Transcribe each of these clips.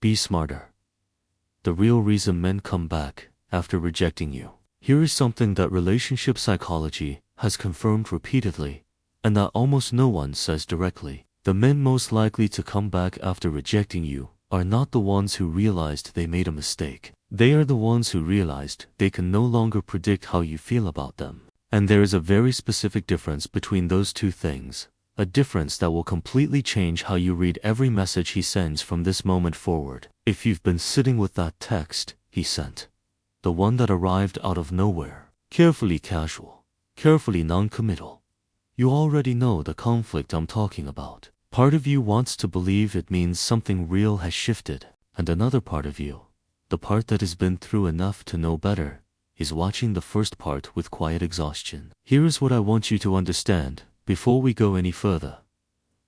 Be smarter. The real reason men come back after rejecting you. Here is something that relationship psychology has confirmed repeatedly, and that almost no one says directly. The men most likely to come back after rejecting you are not the ones who realized they made a mistake. They are the ones who realized they can no longer predict how you feel about them. And there is a very specific difference between those two things, a difference that will completely change how you read every message he sends from this moment forward. If you've been sitting with that text he sent, the one that arrived out of nowhere, carefully casual, carefully non-committal, you already know the conflict I'm talking about. Part of you wants to believe it means something real has shifted, and another part of you, the part that has been through enough to know better, is watching the first part with quiet exhaustion. Here is what I want you to understand before we go any further.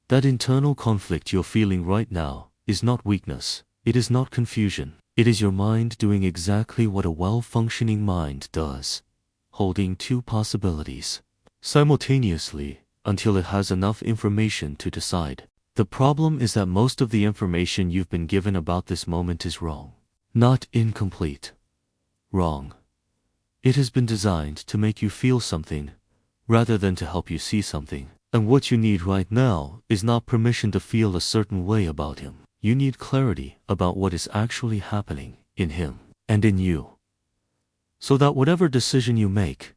That internal conflict you're feeling right now is not weakness, it is not confusion. It is your mind doing exactly what a well-functioning mind does, holding two possibilities simultaneously until it has enough information to decide. The problem is that most of the information you've been given about this moment is wrong. Not incomplete. Wrong. It has been designed to make you feel something, rather than to help you see something. And what you need right now is not permission to feel a certain way about him. You need clarity about what is actually happening in him and in you, so that whatever decision you make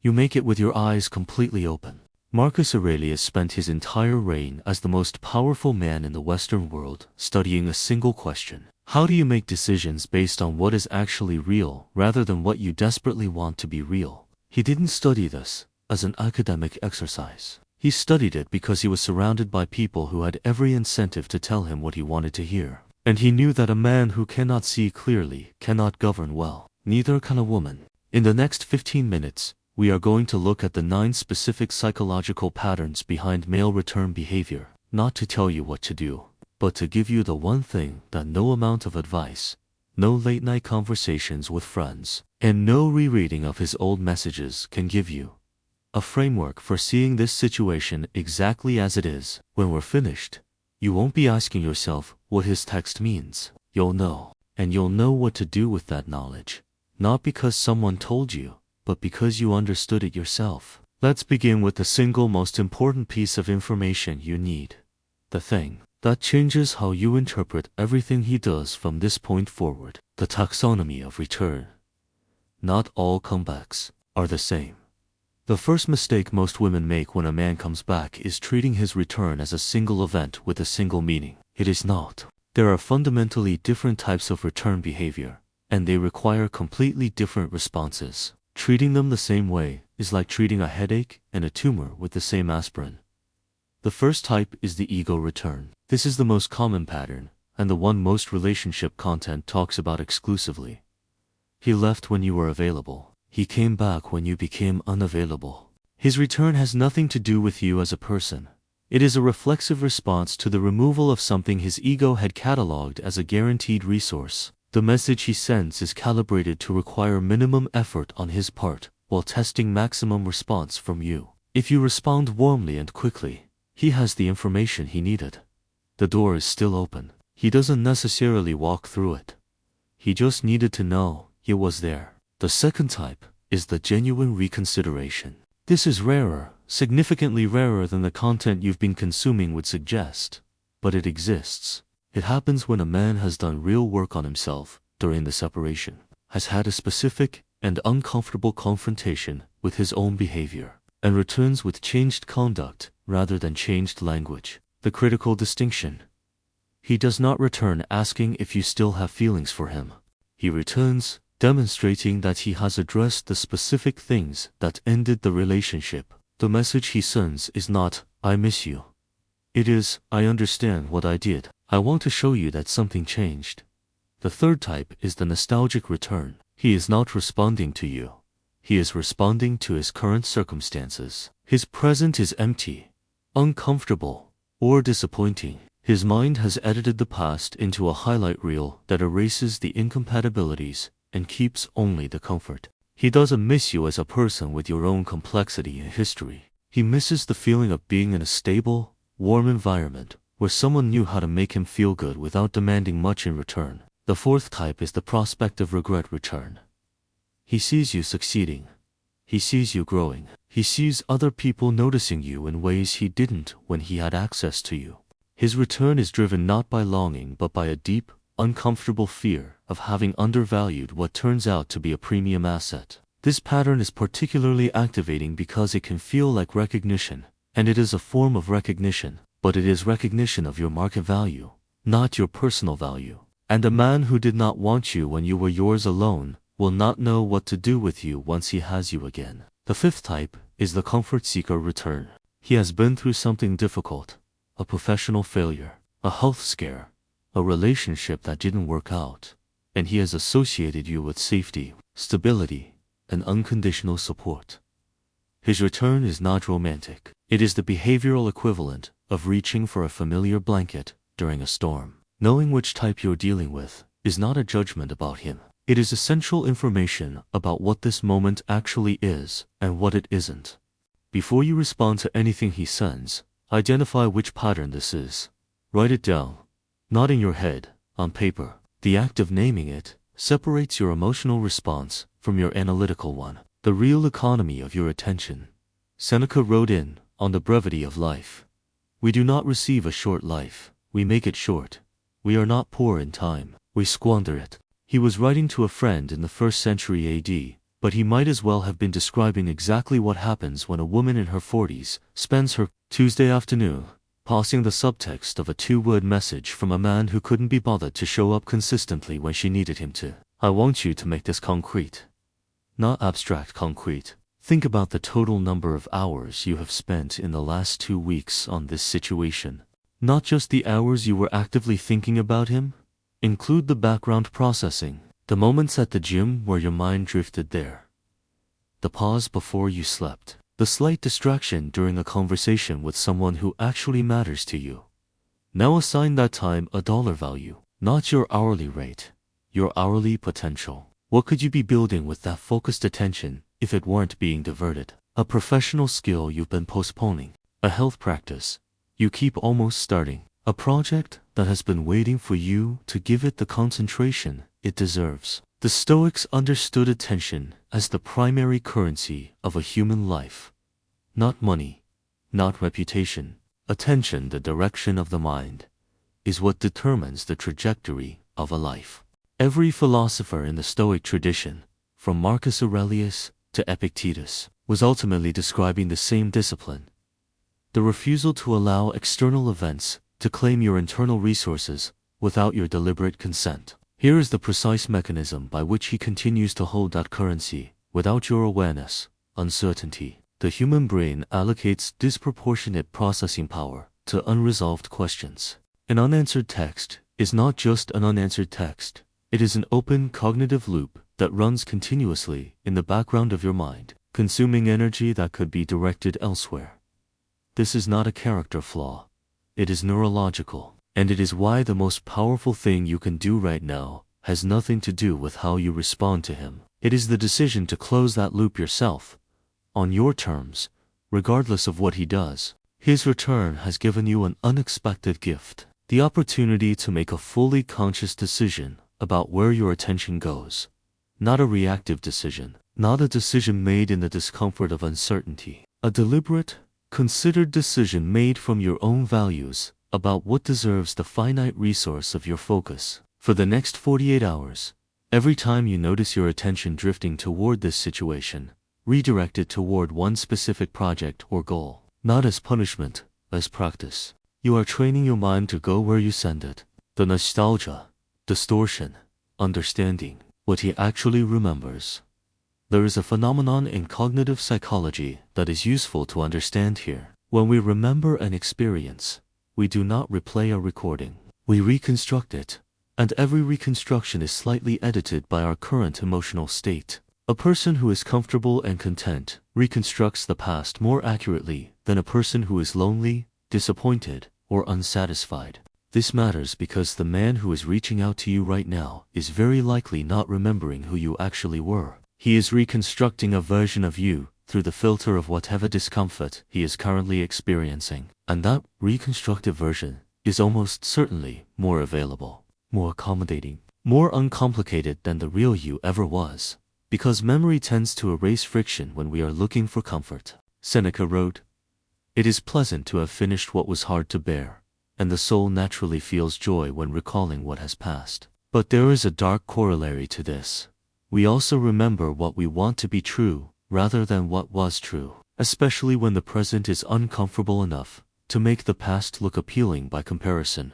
it with your eyes completely open. Marcus Aurelius spent his entire reign as the most powerful man in the Western world studying a single question. How do you make decisions based on what is actually real rather than what you desperately want to be real? He didn't study this as an academic exercise. He studied it because he was surrounded by people who had every incentive to tell him what he wanted to hear. And he knew that a man who cannot see clearly cannot govern well. Neither can a woman. In the next 15 minutes, we are going to look at the 9 specific psychological patterns behind male return behavior, not to tell you what to do, but to give you the one thing that no amount of advice, no late-night conversations with friends, and no rereading of his old messages can give you. A framework for seeing this situation exactly as it is. When we're finished, you won't be asking yourself what his text means. You'll know, and you'll know what to do with that knowledge, not because someone told you, but because you understood it yourself. Let's begin with the single most important piece of information you need. The thing that changes how you interpret everything he does from this point forward. The taxonomy of return. Not all comebacks are the same. The first mistake most women make when a man comes back is treating his return as a single event with a single meaning. It is not. There are fundamentally different types of return behavior, and they require completely different responses. Treating them the same way is like treating a headache and a tumor with the same aspirin. The first type is the ego return. This is the most common pattern, and the one most relationship content talks about exclusively. He left when you were available. He came back when you became unavailable. His return has nothing to do with you as a person. It is a reflexive response to the removal of something his ego had catalogued as a guaranteed resource. The message he sends is calibrated to require minimum effort on his part, while testing maximum response from you. If you respond warmly and quickly, he has the information he needed. The door is still open. He doesn't necessarily walk through it. He just needed to know it was there. The second type is the genuine reconsideration. This is rarer, significantly rarer than the content you've been consuming would suggest, but it exists. It happens when a man has done real work on himself during the separation, has had a specific and uncomfortable confrontation with his own behavior, and returns with changed conduct rather than changed language. The critical distinction. He does not return asking if you still have feelings for him. He returns demonstrating that he has addressed the specific things that ended the relationship. The message he sends is not, "I miss you." It is, "I understand what I did. I want to show you that something changed." The third type is the nostalgic return. He is not responding to you. He is responding to his current circumstances. His present is empty, uncomfortable, or disappointing. His mind has edited the past into a highlight reel that erases the incompatibilities and keeps only the comfort. He doesn't miss you as a person with your own complexity and history. He misses the feeling of being in a stable, warm environment where someone knew how to make him feel good without demanding much in return. The fourth type is the prospective regret return. He sees you succeeding. He sees you growing. He sees other people noticing you in ways he didn't when he had access to you. His return is driven not by longing but by a deep, uncomfortable fear of having undervalued what turns out to be a premium asset. This pattern is particularly activating because it can feel like recognition, and it is a form of recognition, but it is recognition of your market value, not your personal value. And a man who did not want you when you were yours alone will not know what to do with you once he has you again. The fifth type is the comfort seeker return. He has been through something difficult, a professional failure, a health scare, a relationship that didn't work out, and he has associated you with safety, stability, and unconditional support. His return is not romantic. It is the behavioral equivalent of reaching for a familiar blanket during a storm. Knowing which type you're dealing with is not a judgment about him. It is essential information about what this moment actually is and what it isn't. Before you respond to anything he sends, identify which pattern this is. Write it down, not in your head, on paper. The act of naming it separates your emotional response from your analytical one. The real economy of your attention. Seneca wrote in On the Brevity of Life. We do not receive a short life, we make it short. We are not poor in time, we squander it. He was writing to a friend in the 1st century AD, but he might as well have been describing exactly what happens when a woman in her 40s spends her Tuesday afternoon passing the subtext of a 2-word message from a man who couldn't be bothered to show up consistently when she needed him to. I want you to make this concrete. Not abstract concrete. Think about the total number of hours you have spent in the last 2 weeks on this situation. Not just the hours you were actively thinking about him. Include the background processing, the moments at the gym where your mind drifted there, the pause before you slept, the slight distraction during a conversation with someone who actually matters to you. Now assign that time a dollar value, not your hourly rate, your hourly potential. What could you be building with that focused attention if it weren't being diverted? A professional skill you've been postponing, a health practice you keep almost starting, a project that has been waiting for you to give it the concentration it deserves. The Stoics understood attention as the primary currency of a human life. Not money, not reputation. Attention, the direction of the mind, is what determines the trajectory of a life. Every philosopher in the Stoic tradition, from Marcus Aurelius to Epictetus, was ultimately describing the same discipline. The refusal to allow external events to claim your internal resources without your deliberate consent. Here is the precise mechanism by which he continues to hold that currency without your awareness. Uncertainty. The human brain allocates disproportionate processing power to unresolved questions. An unanswered text is not just an unanswered text. It is an open cognitive loop that runs continuously in the background of your mind, consuming energy that could be directed elsewhere. This is not a character flaw. It is neurological, and it is why the most powerful thing you can do right now has nothing to do with how you respond to him. It is the decision to close that loop yourself, on your terms, regardless of what he does. His return has given you an unexpected gift, the opportunity to make a fully conscious decision about where your attention goes. Not a reactive decision, not a decision made in the discomfort of uncertainty. A deliberate, considered decision made from your own values about what deserves the finite resource of your focus. For the next 48 hours, every time you notice your attention drifting toward this situation, redirect it toward one specific project or goal. Not as punishment, as practice. You are training your mind to go where you send it. The nostalgia, distortion, understanding what he actually remembers. There is a phenomenon in cognitive psychology that is useful to understand here. When we remember an experience, we do not replay a recording. We reconstruct it, and every reconstruction is slightly edited by our current emotional state. A person who is comfortable and content reconstructs the past more accurately than a person who is lonely, disappointed, or unsatisfied. This matters because the man who is reaching out to you right now is very likely not remembering who you actually were. He is reconstructing a version of you through the filter of whatever discomfort he is currently experiencing. And that reconstructed version is almost certainly more available, more accommodating, more uncomplicated than the real you ever was, because memory tends to erase friction when we are looking for comfort. Seneca wrote, "It is pleasant to have finished what was hard to bear, and the soul naturally feels joy when recalling what has passed." But there is a dark corollary to this. We also remember what we want to be true rather than what was true, especially when the present is uncomfortable enough to make the past look appealing by comparison.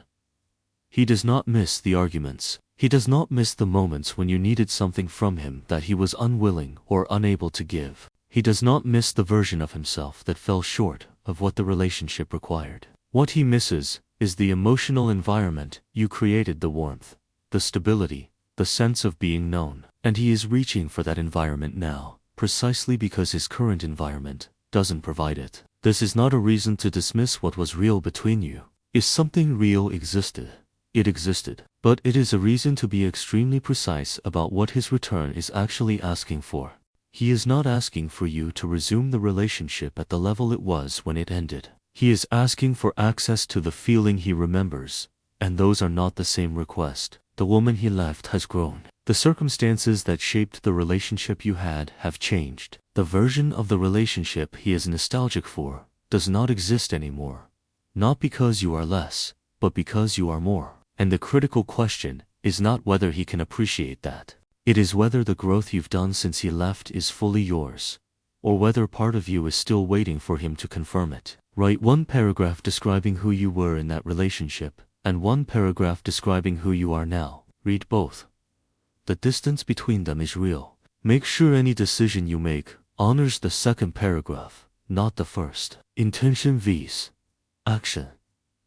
He does not miss the arguments. He does not miss the moments when you needed something from him that he was unwilling or unable to give. He does not miss the version of himself that fell short of what the relationship required. What he misses is the emotional environment you created, the warmth, the stability, the sense of being known. And he is reaching for that environment now, precisely because his current environment doesn't provide it. This is not a reason to dismiss what was real between you. If something real existed, it existed. But it is a reason to be extremely precise about what his return is actually asking for. He is not asking for you to resume the relationship at the level it was when it ended. He is asking for access to the feeling he remembers, and those are not the same request. The woman he left has grown. The circumstances that shaped the relationship you had have changed. The version of the relationship he is nostalgic for does not exist anymore. Not because you are less, but because you are more. And the critical question is not whether he can appreciate that. It is whether the growth you've done since he left is fully yours, or whether part of you is still waiting for him to confirm it. Write one paragraph describing who you were in that relationship, and one paragraph describing who you are now. Read both. The distance between them is real. Make sure any decision you make honors the second paragraph, not the first. Intention vs. action.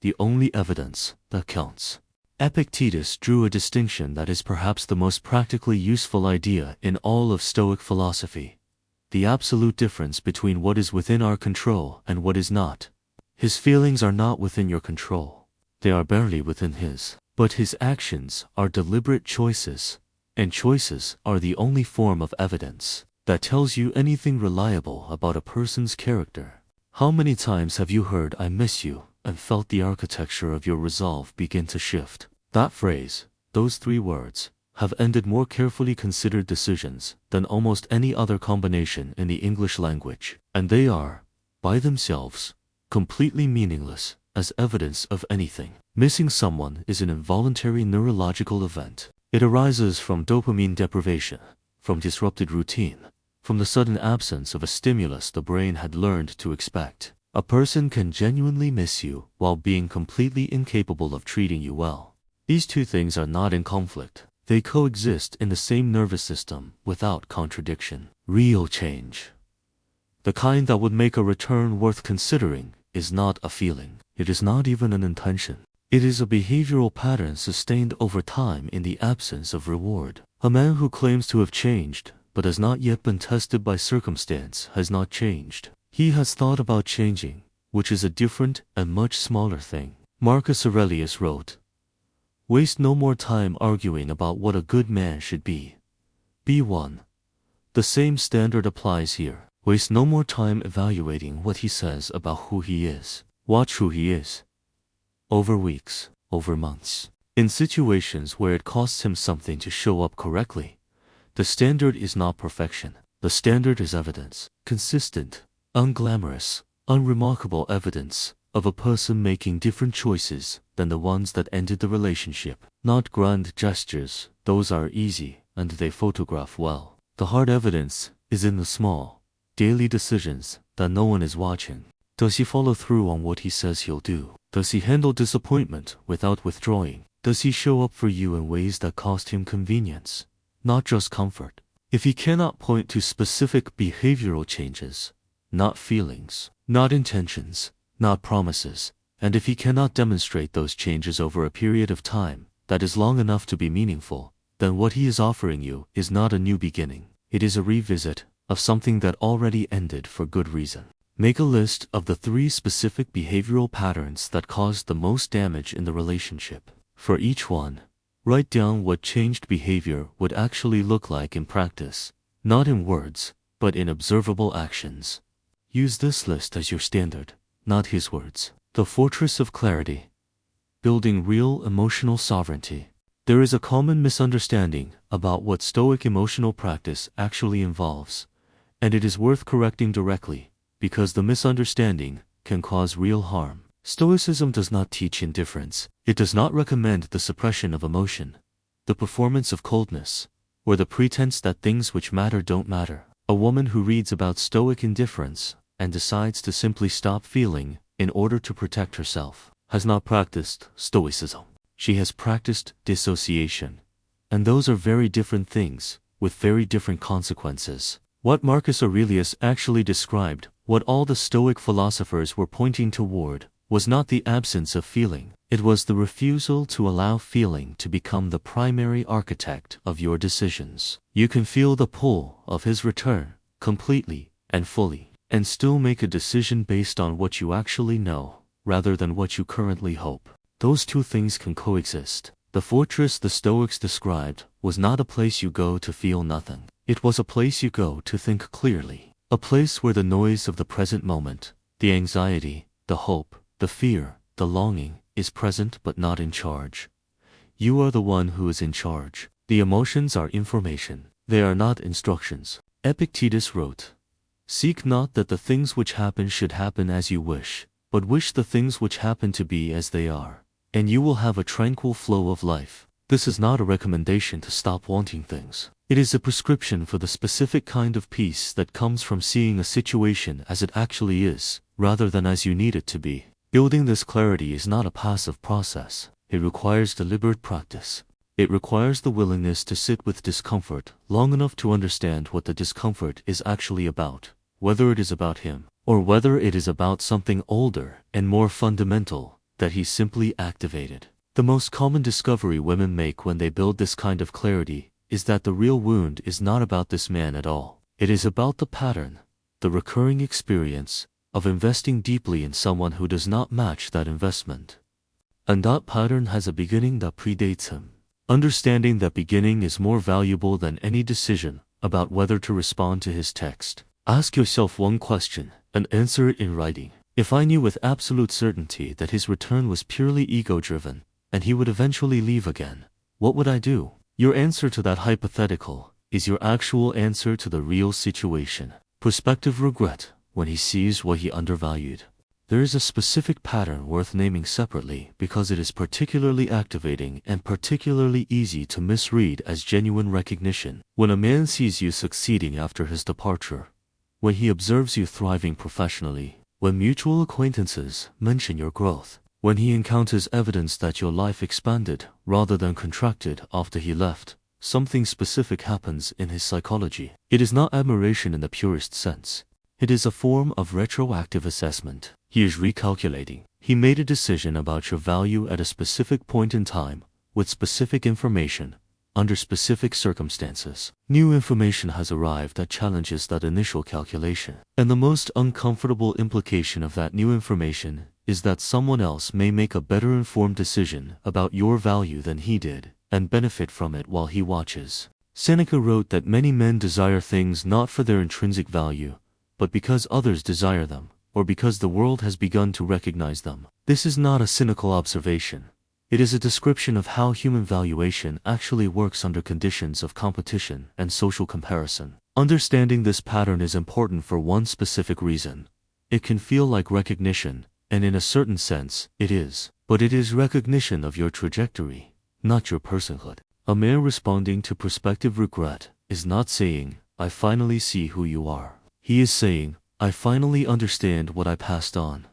The only evidence that counts. Epictetus drew a distinction that is perhaps the most practically useful idea in all of Stoic philosophy: the absolute difference between what is within our control and what is not. His feelings are not within your control. They are barely within his. But his actions are deliberate choices, and choices are the only form of evidence that tells you anything reliable about a person's character. How many times have you heard "I miss you" and felt the architecture of your resolve begin to shift? That phrase, those three words, have ended more carefully considered decisions than almost any other combination in the English language, and they are, by themselves, completely meaningless as evidence of anything. Missing someone is an involuntary neurological event. It arises from dopamine deprivation, from disrupted routine, from the sudden absence of a stimulus the brain had learned to expect. A person can genuinely miss you while being completely incapable of treating you well. These two things are not in conflict. They coexist in the same nervous system without contradiction. Real change, the kind that would make a return worth considering, is not a feeling. It is not even an intention. It is a behavioral pattern sustained over time in the absence of reward. A man who claims to have changed, but has not yet been tested by circumstance, has not changed. He has thought about changing, which is a different and much smaller thing. Marcus Aurelius wrote, "Waste no more time arguing about what a good man should be. Be one." The same standard applies here. Waste no more time evaluating what he says about who he is. Watch who he is. Over weeks, over months. In situations where it costs him something to show up correctly, the standard is not perfection. The standard is evidence. Consistent, unglamorous, unremarkable evidence of a person making different choices than the ones that ended the relationship. Not grand gestures, those are easy and they photograph well. The hard evidence is in the small, daily decisions that no one is watching. Does he follow through on what he says he'll do? Does he handle disappointment without withdrawing? Does he show up for you in ways that cost him convenience, not just comfort? If he cannot point to specific behavioral changes, not feelings, not intentions, not promises, and if he cannot demonstrate those changes over a period of time that is long enough to be meaningful, then what he is offering you is not a new beginning. It is a revisit of something that already ended for good reason. Make a list of the 3 specific behavioral patterns that caused the most damage in the relationship. For each one, write down what changed behavior would actually look like in practice, not in words, but in observable actions. Use this list as your standard, not his words. The fortress of clarity. building real emotional sovereignty. There is a common misunderstanding about what Stoic emotional practice actually involves, and it is worth correcting directly, because the misunderstanding can cause real harm. Stoicism does not teach indifference. It does not recommend the suppression of emotion, the performance of coldness, or the pretense that things which matter don't matter. A woman who reads about Stoic indifference and decides to simply stop feeling in order to protect herself has not practiced Stoicism. She has practiced dissociation, and those are very different things with very different consequences. What Marcus Aurelius actually described, what all the Stoic philosophers were pointing toward, was not the absence of feeling. It was the refusal to allow feeling to become the primary architect of your decisions. You can feel the pull of his return completely and fully, and still make a decision based on what you actually know, rather than what you currently hope. Those two things can coexist. The fortress the Stoics described was not a place you go to feel nothing. It was a place you go to think clearly. A place where the noise of the present moment, the anxiety, the hope, the fear, the longing, is present but not in charge. You are the one who is in charge. The emotions are information. They are not instructions. Epictetus wrote, "Seek not that the things which happen should happen as you wish, but wish the things which happen to be as they are, and you will have a tranquil flow of life." This is not a recommendation to stop wanting things. It is a prescription for the specific kind of peace that comes from seeing a situation as it actually is, rather than as you need it to be. Building this clarity is not a passive process. It requires deliberate practice. It requires the willingness to sit with discomfort long enough to understand what the discomfort is actually about, whether it is about him, or whether it is about something older and more fundamental that he simply activated. The most common discovery women make when they build this kind of clarity is that the real wound is not about this man at all. It is about the pattern, the recurring experience of investing deeply in someone who does not match that investment. And that pattern has a beginning that predates him. Understanding that beginning is more valuable than any decision about whether to respond to his text. Ask yourself one question and answer it in writing. If I knew with absolute certainty that his return was purely ego-driven, and he would eventually leave again, what would I do? Your answer to that hypothetical is your actual answer to the real situation. Prospective regret when he sees what he undervalued. There is a specific pattern worth naming separately because it is particularly activating and particularly easy to misread as genuine recognition. When a man sees you succeeding after his departure, when he observes you thriving professionally, when mutual acquaintances mention your growth, when he encounters evidence that your life expanded rather than contracted after he left, something specific happens in his psychology. It is not admiration in the purest sense. It is a form of retroactive assessment. He is recalculating. He made a decision about your value at a specific point in time, with specific information, under specific circumstances. New information has arrived that challenges that initial calculation. And the most uncomfortable implication of that new information is that someone else may make a better informed decision about your value than he did, and benefit from it while he watches. Seneca wrote that many men desire things not for their intrinsic value, but because others desire them, or because the world has begun to recognize them. This is not a cynical observation. It is a description of how human valuation actually works under conditions of competition and social comparison. Understanding this pattern is important for one specific reason. It can feel like recognition, and in a certain sense, it is. But it is recognition of your trajectory, not your personhood. A man responding to prospective regret is not saying, "I finally see who you are." He is saying, "I finally understand what I passed on."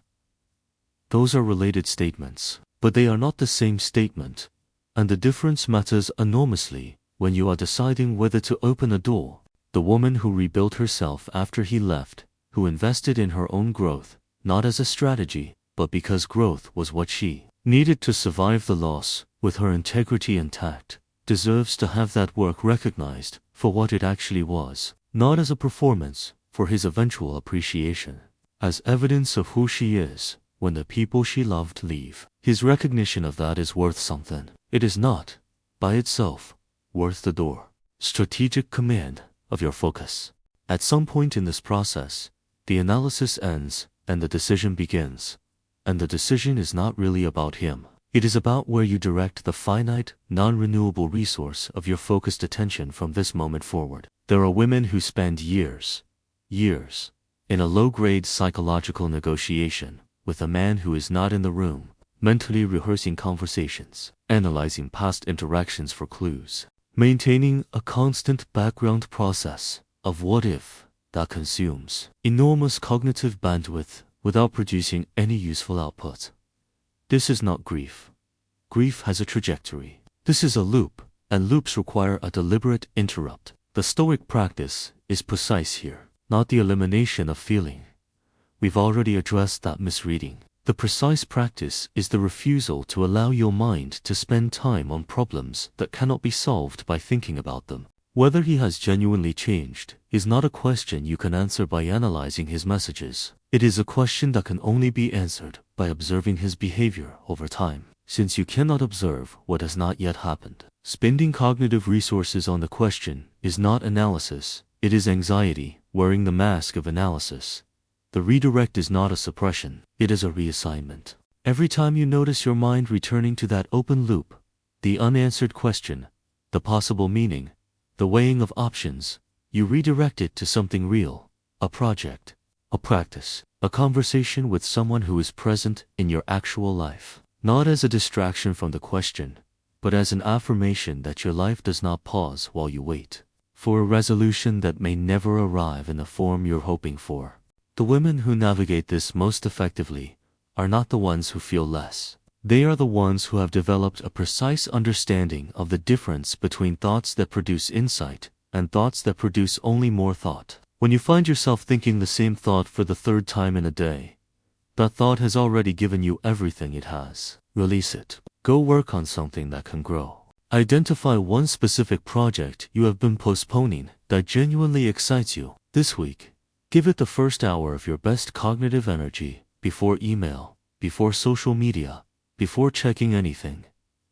Those are related statements, but they are not the same statement, and the difference matters enormously when you are deciding whether to open a door. The woman who rebuilt herself after he left, who invested in her own growth, not as a strategy, but because growth was what she needed to survive the loss, with her integrity intact, deserves to have that work recognized for what it actually was, not as a performance for his eventual appreciation, as evidence of who she is when the people she loved leave. His recognition of that is worth something. It is not, by itself, worth the door. Strategic command of your focus. At some point in this process, the analysis ends and the decision begins. And the decision is not really about him. It is about where you direct the finite, non-renewable resource of your focused attention from this moment forward. There are women who spend years, in a low-grade psychological negotiation with a man who is not in the room, mentally rehearsing conversations, analyzing past interactions for clues, maintaining a constant background process of what if that consumes enormous cognitive bandwidth without producing any useful output. This is not grief. Grief has a trajectory. This is a loop, and loops require a deliberate interrupt. The Stoic practice is precise here, not the elimination of feeling. We've already addressed that misreading. The precise practice is the refusal to allow your mind to spend time on problems that cannot be solved by thinking about them. Whether he has genuinely changed is not a question you can answer by analyzing his messages. It is a question that can only be answered by observing his behavior over time, since you cannot observe what has not yet happened. Spending cognitive resources on the question is not analysis, it is anxiety wearing the mask of analysis. The redirect is not a suppression, it is a reassignment. Every time you notice your mind returning to that open loop, the unanswered question, the possible meaning, the weighing of options, you redirect it to something real, a project, a practice, a conversation with someone who is present in your actual life. Not as a distraction from the question, but as an affirmation that your life does not pause while you wait for a resolution that may never arrive in the form you're hoping for. The women who navigate this most effectively are not the ones who feel less. They are the ones who have developed a precise understanding of the difference between thoughts that produce insight and thoughts that produce only more thought. When you find yourself thinking the same thought for the third time in a day, that thought has already given you everything it has. Release it. Go work on something that can grow. Identify one specific project you have been postponing that genuinely excites you. This week, give it the first hour of your best cognitive energy before email, before social media, before checking anything.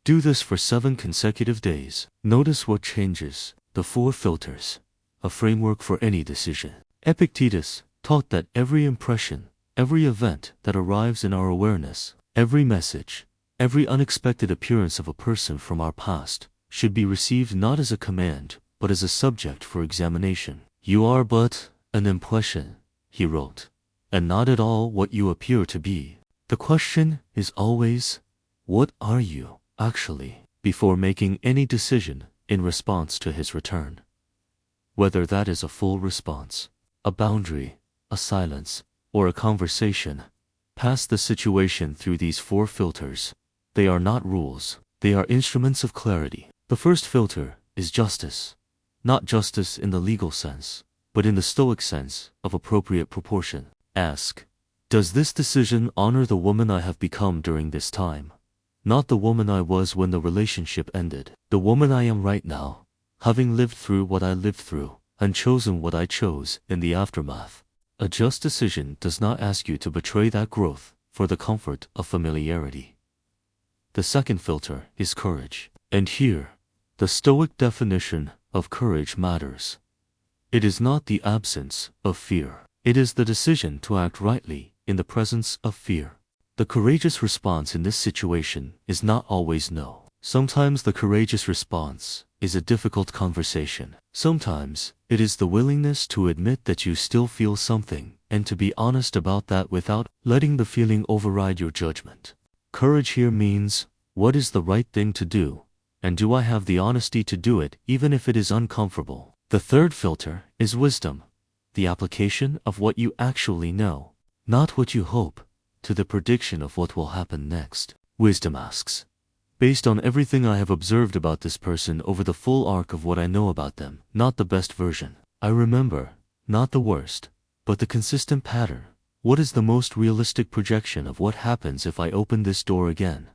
Do this for 7 consecutive days. Notice what changes. The 4 filters, a framework for any decision. Epictetus taught that every impression, every event that arrives in our awareness, every message, every unexpected appearance of a person from our past should be received not as a command, but as a subject for examination. You are but an impression, he wrote, and not at all what you appear to be. The question is always, what are you, actually, before making any decision in response to his return. Whether that is a full response, a boundary, a silence, or a conversation, pass the situation through these 4 filters. They are not rules, they are instruments of clarity. The first filter is justice. Not justice in the legal sense, but in the Stoic sense of appropriate proportion. Ask, does this decision honor the woman I have become during this time? Not the woman I was when the relationship ended. The woman I am right now, having lived through what I lived through, and chosen what I chose in the aftermath. A just decision does not ask you to betray that growth for the comfort of familiarity. The second filter is courage. And here, the Stoic definition of courage matters. It is not the absence of fear. It is the decision to act rightly in the presence of fear. The courageous response in this situation is not always no. Sometimes the courageous response is a difficult conversation. Sometimes it is the willingness to admit that you still feel something and to be honest about that without letting the feeling override your judgment. Courage here means, what is the right thing to do, and do I have the honesty to do it even if it is uncomfortable? The third filter is wisdom, the application of what you actually know, not what you hope, to the prediction of what will happen next. Wisdom asks, based on everything I have observed about this person over the full arc of what I know about them, not the best version I remember, not the worst, but the consistent pattern. What is the most realistic projection of what happens if I open this door again?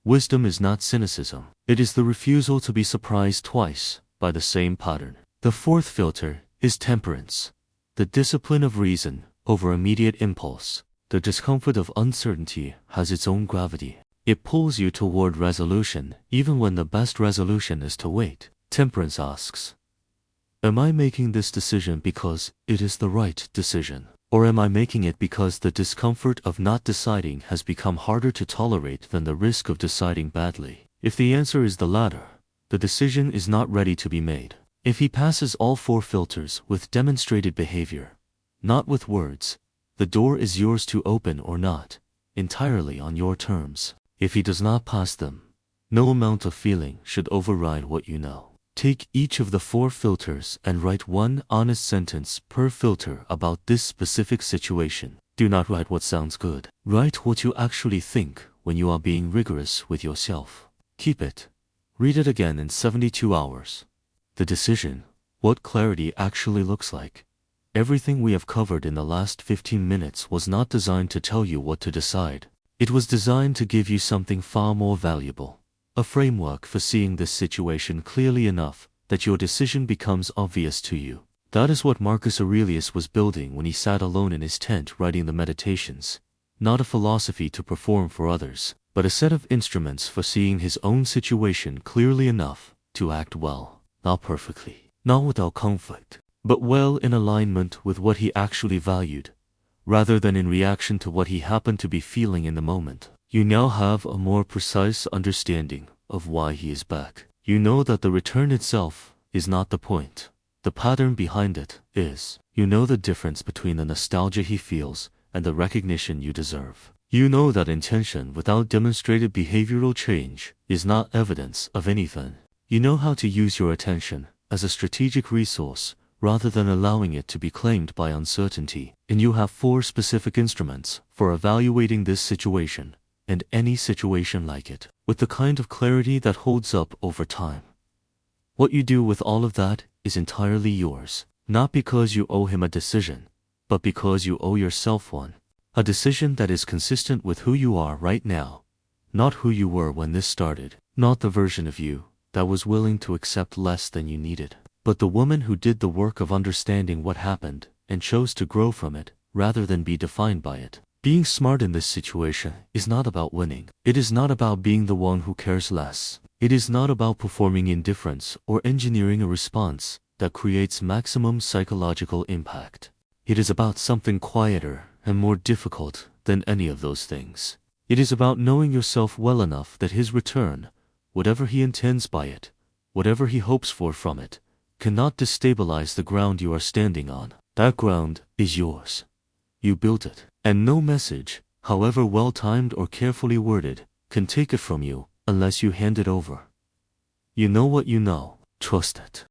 Wisdom is not cynicism. It is the refusal to be surprised twice by the same pattern. The fourth filter is temperance, the discipline of reason over immediate impulse. The discomfort of uncertainty has its own gravity. It pulls you toward resolution, even when the best resolution is to wait. Temperance asks, am I making this decision because it is the right decision? Or am I making it because the discomfort of not deciding has become harder to tolerate than the risk of deciding badly? If the answer is the latter, the decision is not ready to be made. If he passes all 4 filters with demonstrated behavior, not with words, the door is yours to open or not, entirely on your terms. If he does not pass them, no amount of feeling should override what you know. Take each of the 4 filters and write 1 honest sentence per filter about this specific situation. Do not write what sounds good. Write what you actually think when you are being rigorous with yourself. Keep it. Read it again in 72 hours. The decision, what clarity actually looks like. Everything we have covered in the last 15 minutes was not designed to tell you what to decide. It was designed to give you something far more valuable. A framework for seeing this situation clearly enough that your decision becomes obvious to you. That is what Marcus Aurelius was building when he sat alone in his tent writing the Meditations. Not a philosophy to perform for others, but a set of instruments for seeing his own situation clearly enough to act well. Not perfectly, not without conflict, but well in alignment with what he actually valued, rather than in reaction to what he happened to be feeling in the moment. You now have a more precise understanding of why he is back. You know that the return itself is not the point. The pattern behind it is. You know the difference between the nostalgia he feels and the recognition you deserve. You know that intention without demonstrated behavioral change is not evidence of anything. You know how to use your attention as a strategic resource rather than allowing it to be claimed by uncertainty. And you have 4 specific instruments for evaluating this situation and any situation like it, with the kind of clarity that holds up over time. What you do with all of that is entirely yours, not because you owe him a decision, but because you owe yourself one. A decision that is consistent with who you are right now, not who you were when this started, not the version of you that was willing to accept less than you needed, but the woman who did the work of understanding what happened and chose to grow from it rather than be defined by it. Being smart in this situation is not about winning. It is not about being the one who cares less. It is not about performing indifference or engineering a response that creates maximum psychological impact. It is about something quieter and more difficult than any of those things. It is about knowing yourself well enough that his return, whatever he intends by it, whatever he hopes for from it, cannot destabilize the ground you are standing on. That ground is yours. You built it. And no message, however well-timed or carefully worded, can take it from you unless you hand it over. You know what you know. Trust it.